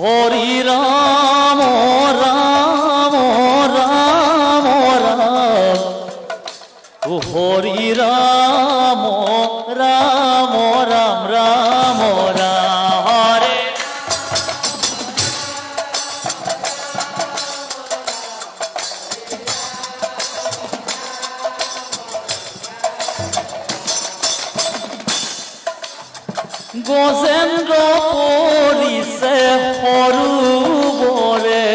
হরি রাম রাম রাম রাম ও হরি রাম রাম রাম রাম রাম হরে গজেন্দ্র পৰিছে সৰুবৰে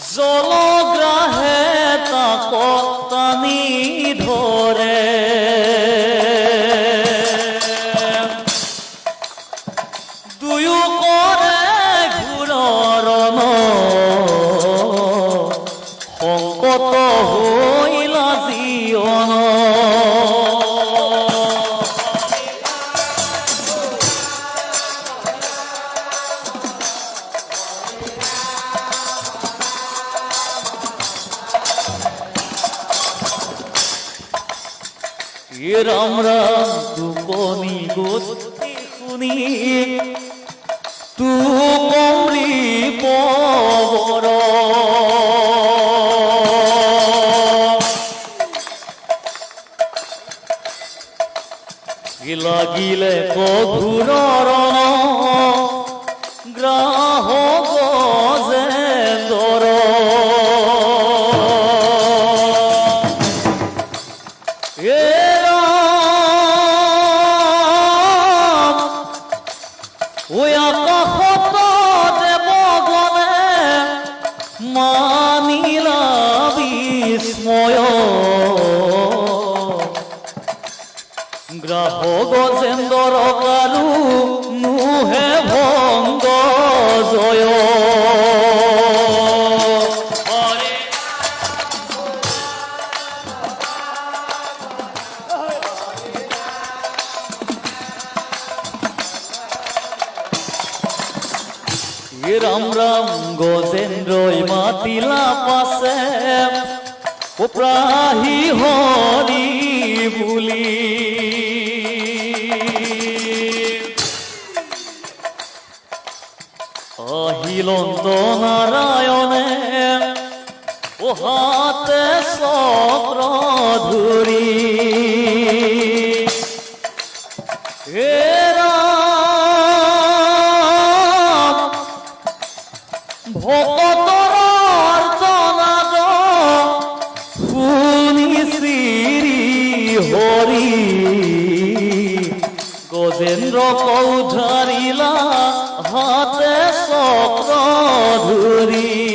জলগ্ৰাহে তাক টানি ধৰে দুয়ো কৰে ঘূৰৰ সংকট হৈলা জীৱন রাম রাম টোপনি গতি শুনি কমৰি পবৰ লাগিলে কঘূৰৰ গ্ৰাহ গজেন্দ্ৰ আকাশত দেৱগণে মানিলা বিস্ময় গ্ৰাহ গজেন্দ্ৰ কাৰু নোহে ভংগ জয় রাম রাম গজেন্দ্ৰই মাতিলা পাছে প্ৰাহী হৰি বুলি আহিলন্ত নাৰায়ণে হাতে চক্ৰ ধৰি ভকতৰ অৰ্চনাদ শুনি শ্ৰী হৰি গজেন্দ্ৰ কৌধাৰিলা হাতে চক্ৰ ধৰি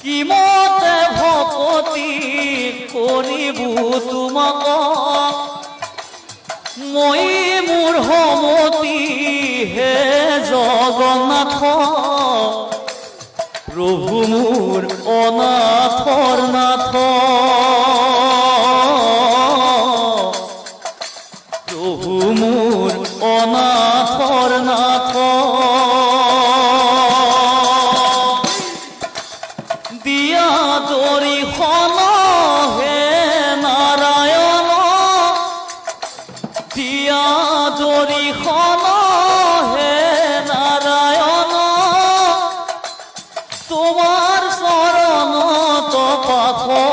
কিমতে ভকতি কৰিবু তোমাক মই মোৰ সমতি হে জগন্নাথ প্ৰভু মোৰ অনাথৰ নাথ প্ৰভু মোৰ অনাথৰ নাথ দিয়া দৰিখন হে নাৰায়ণ দিয়া দৰিখন হে নাৰায়ণ তোমাৰ চৰণত পাথৰ